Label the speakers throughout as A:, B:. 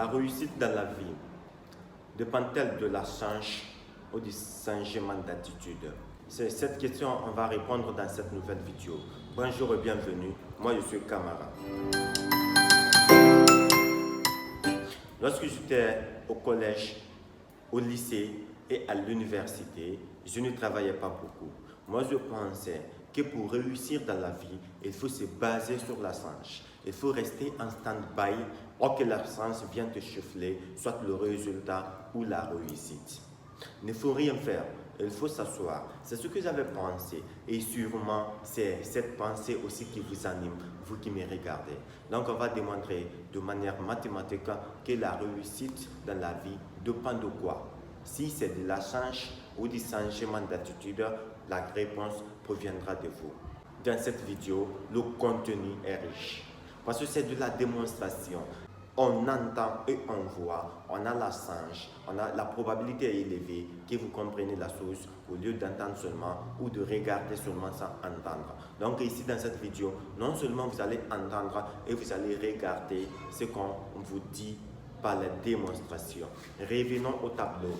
A: La réussite dans la vie dépend-elle de la chance ou du changement d'attitude? C'est cette question qu'on va répondre dans cette nouvelle vidéo. Bonjour et bienvenue, moi je suis Camara. Lorsque j'étais au collège, au lycée et à l'université, je ne travaillais pas beaucoup. Moi je pensais que pour réussir dans la vie, il faut se baser sur la chance. Il faut rester en stand-by ou que la chance vienne te souffler, soit le résultat ou la réussite. Il ne faut rien faire, il faut s'asseoir. C'est ce que j'avais pensé et sûrement c'est cette pensée aussi qui vous anime, vous qui me regardez. Donc on va démontrer de manière mathématique que la réussite dans la vie dépend de quoi? Si c'est de la chance ou du changement d'attitude, la réponse proviendra de vous. Dans cette vidéo, le contenu est riche parce que c'est de la démonstration. On entend et on voit, on a la chance, la probabilité est élevée que vous compreniez la chose au lieu d'entendre seulement ou de regarder seulement sans entendre. Donc ici dans cette vidéo, non seulement vous allez entendre et vous allez regarder ce qu'on vous dit par la démonstration. Revenons au tableau.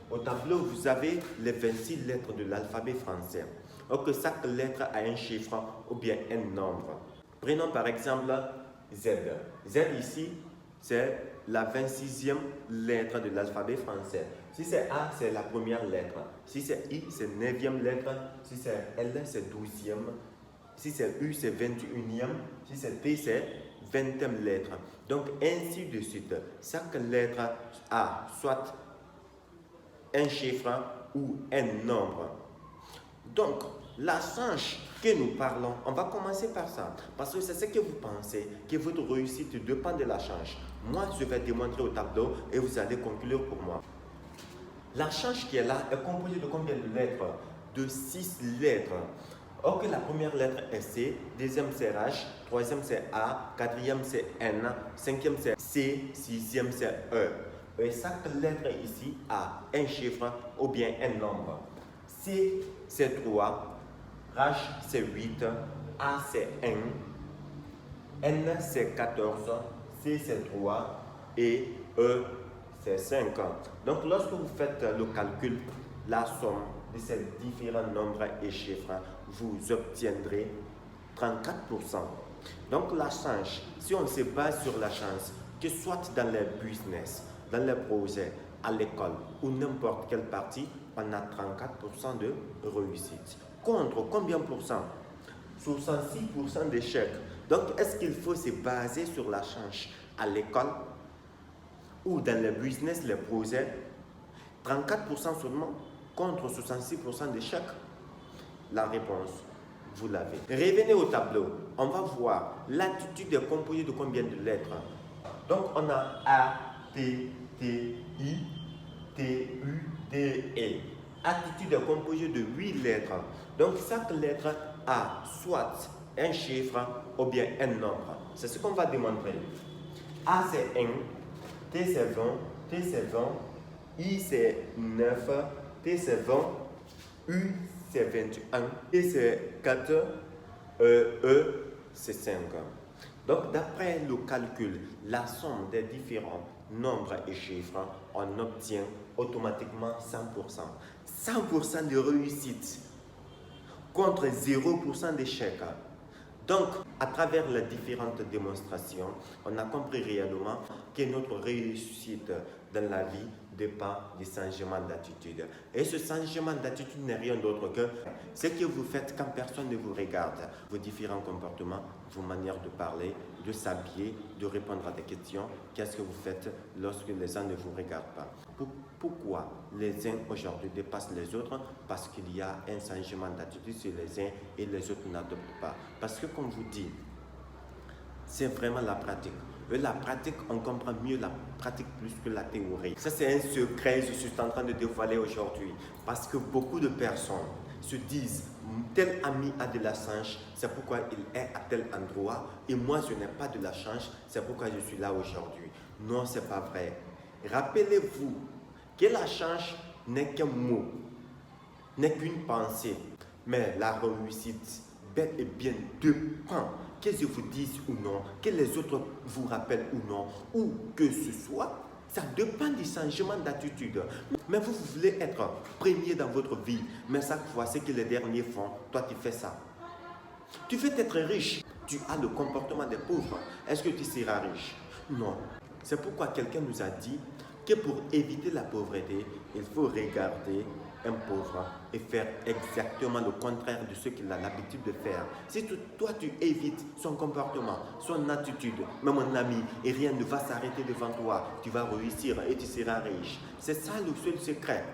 A: Au tableau, vous avez les 26 lettres de l'alphabet français. Donc chaque lettre a un chiffre ou bien un nombre. Prenons par exemple Z. Z ici, c'est la 26e lettre de l'alphabet français. Si c'est A, c'est la première lettre. Si c'est I, c'est 9e lettre. Si c'est L, c'est 12e. Si c'est U, c'est 21e. Si c'est T, c'est 20e lettre. Donc, ainsi de suite. Chaque lettre a soit un chiffre ou un nombre. Donc, la chance que nous parlons, on va commencer par ça. Parce que c'est ce que vous pensez, que votre réussite dépend de la chance. Moi, je vais démontrer au tableau et vous allez conclure pour moi. La chance qui est là est composée de combien de lettres? De 6 lettres. Or que la première lettre est C, deuxième c'est H, troisième c'est A, quatrième c'est N, cinquième c'est C, sixième c'est E. Et chaque lettre ici a un chiffre ou bien un nombre. C c'est 3, H c'est 8, A c'est 1, N c'est 14, C c'est 3 et E c'est 5. Donc lorsque vous faites le calcul, la somme de ces différents nombres et chiffres, vous obtiendrez 34%. Donc la chance, si on se base sur la chance, que soit dans les business, dans les projets, à l'école ou n'importe quelle partie, on a 34% de réussite. Contre combien pour cent? 66% d'échecs. Donc est-ce qu'il faut se baser sur la chance à l'école ou dans les business, les projets? 34% seulement contre 66% d'échecs? La réponse, vous l'avez. Revenez au tableau. On va voir l'attitude est composée de combien de lettres? Donc on a A, T, T, I, T, U, D, E. Attitude est composée de 8 lettres. Donc chaque lettre a soit un chiffre ou bien un nombre. C'est ce qu'on va démontrer. A c'est 1, T c'est 20, T c'est 20, I c'est 9, T c'est 20, U c'est 21, T c'est 4, E c'est 5. Donc d'après le calcul, la somme des différents nombres et chiffres, on obtient automatiquement 100%. 100% de réussite contre 0% d'échec. Donc, à travers les différentes démonstrations, on a compris réellement que notre réussite dans la vie dépend du changement d'attitude. Et ce changement d'attitude n'est rien d'autre que ce que vous faites quand personne ne vous regarde. Vos différents comportements, vos manières de parler, de s'habiller, de répondre à des questions. Qu'est-ce que vous faites lorsque les gens ne vous regardent pas? Pourquoi les uns aujourd'hui dépassent les autres? Parce qu'il y a un changement d'attitude sur les uns et les autres n'adoptent pas. Parce que comme vous dit, c'est vraiment la pratique. Et la pratique, on comprend mieux la pratique plus que la théorie. Ça, c'est un secret que je suis en train de dévoiler aujourd'hui. Parce que beaucoup de personnes se disent, tel ami a de la chance, c'est pourquoi il est à tel endroit. Et moi, je n'ai pas de la chance, c'est pourquoi je suis là aujourd'hui. Non, ce n'est pas vrai. Rappelez-vous que la chance n'est qu'un mot, n'est qu'une pensée. Mais la réussite, bel et bien, dépend que je vous dise ou non, que les autres vous rappellent ou non, ou que ce soit, ça dépend du changement d'attitude. Mais vous voulez être premier dans votre vie, mais chaque fois, ce que les derniers font, toi tu fais ça. Tu veux être riche, tu as le comportement des pauvres. Est-ce que tu seras riche? Non. C'est pourquoi quelqu'un nous a dit que pour éviter la pauvreté, il faut regarder un pauvre et faire exactement le contraire de ce qu'il a l'habitude de faire. Si toi tu évites son comportement, son attitude, mais mon ami, et rien ne va s'arrêter devant toi, tu vas réussir et tu seras riche. C'est ça le seul secret.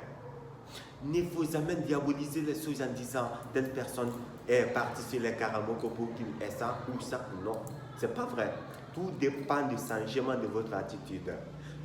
A: Ne faut jamais diaboliser les choses en disant telle personne est partie sur les Karamoko pour qu'il ait ça ou ça. Non, c'est pas vrai. Tout dépend du changement de votre attitude.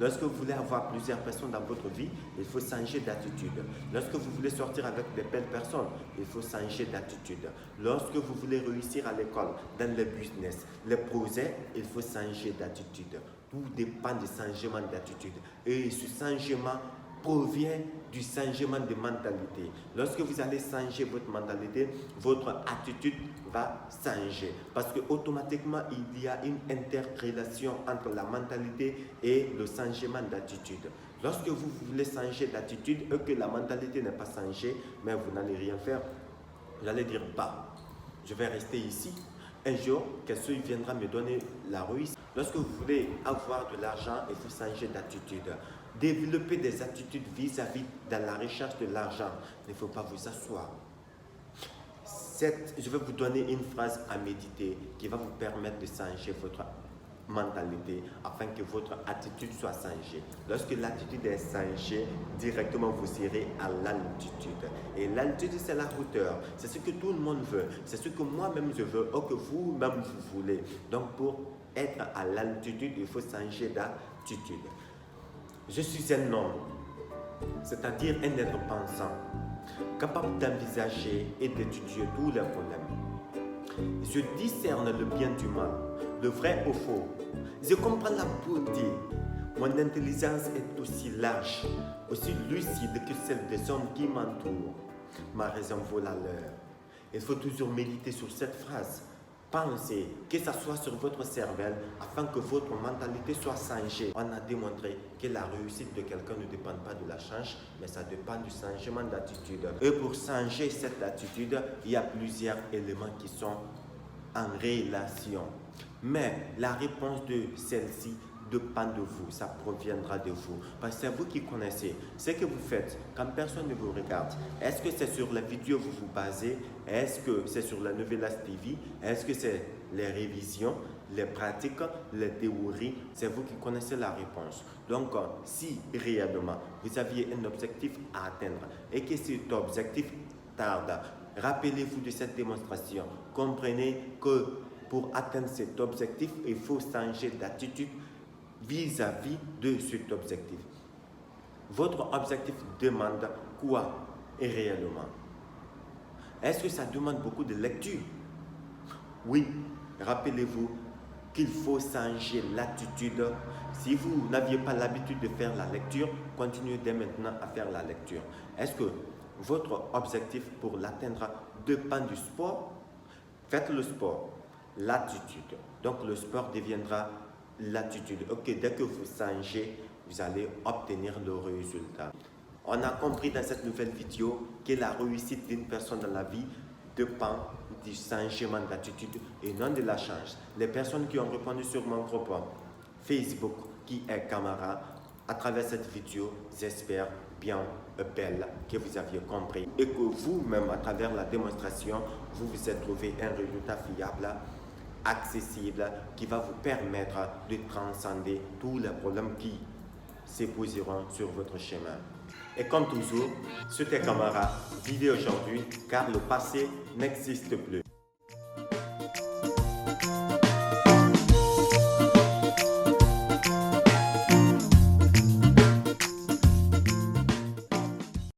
A: Lorsque vous voulez avoir plusieurs personnes dans votre vie, il faut changer d'attitude. Lorsque vous voulez sortir avec de belles personnes, il faut changer d'attitude. Lorsque vous voulez réussir à l'école, dans le business, les projets, il faut changer d'attitude. Tout dépend du changement d'attitude. Et ce changement provient du changement de mentalité. Lorsque vous allez changer votre mentalité, votre attitude va changer. Parce que automatiquement, il y a une interrelation entre la mentalité et le changement d'attitude. Lorsque vous voulez changer d'attitude et que la mentalité n'est pas changée, mais vous n'allez rien faire, vous allez dire, bah, je vais rester ici. Un jour, quelqu'un viendra me donner la réussite. Lorsque vous voulez avoir de l'argent, il faut changer d'attitude. Développer des attitudes vis-à-vis de la recherche de l'argent. Il ne faut pas vous asseoir. Je vais vous donner une phrase à méditer qui va vous permettre de changer votre mentalité afin que votre attitude soit changée. Lorsque l'attitude est changée, directement vous serez à l'altitude. Et l'altitude, c'est la hauteur. C'est ce que tout le monde veut. C'est ce que moi-même je veux ou que vous-même vous voulez. Donc pour être à l'altitude, il faut changer d'attitude. Je suis un homme, c'est-à-dire un être pensant, capable d'envisager et d'étudier tous les problèmes. Je discerne le bien du mal, le vrai au faux. Je comprends la beauté. Mon intelligence est aussi large, aussi lucide que celle des hommes qui m'entourent. Ma raison vaut la leur. Il faut toujours méditer sur cette phrase. Pensez que ça soit sur votre cervelle afin que votre mentalité soit changée. On a démontré que la réussite de quelqu'un ne dépend pas de la chance, mais ça dépend du changement d'attitude. Et pour changer cette attitude, il y a plusieurs éléments qui sont en relation. Mais la réponse de celle-ci dépend de vous, ça proviendra de vous. Parce que c'est vous qui connaissez ce que vous faites quand personne ne vous regarde. Est-ce que c'est sur la vidéo que vous vous basez? Est-ce que c'est sur la Novelas TV? Est-ce que c'est les révisions, les pratiques, les théories? C'est vous qui connaissez la réponse. Donc, si réellement vous aviez un objectif à atteindre et que cet objectif tarde, rappelez-vous de cette démonstration. Comprenez que pour atteindre cet objectif, il faut changer d'attitude vis-à-vis de cet objectif. Votre objectif demande quoi réellement? Est-ce que ça demande beaucoup de lecture? Oui, rappelez-vous qu'il faut changer l'attitude. Si vous n'aviez pas l'habitude de faire la lecture, continuez dès maintenant à faire la lecture. Est-ce que votre objectif pour l'atteindre dépend du sport? Faites le sport, l'attitude. Donc le sport deviendra l'attitude. Ok, dès que vous changez, vous allez obtenir le résultat. On a compris dans cette nouvelle vidéo que la réussite d'une personne dans la vie dépend du changement d'attitude et non de la chance. Les personnes qui ont répondu sur mon groupe Facebook, qui est Camara, à travers cette vidéo, j'espère bien belle que vous aviez compris et que vous-même, à travers la démonstration, vous vous êtes trouvé un résultat fiable, accessible, qui va vous permettre de transcender tous les problèmes qui se poseront sur votre chemin. Et comme toujours, c'était Camara, vivez aujourd'hui car le passé n'existe plus.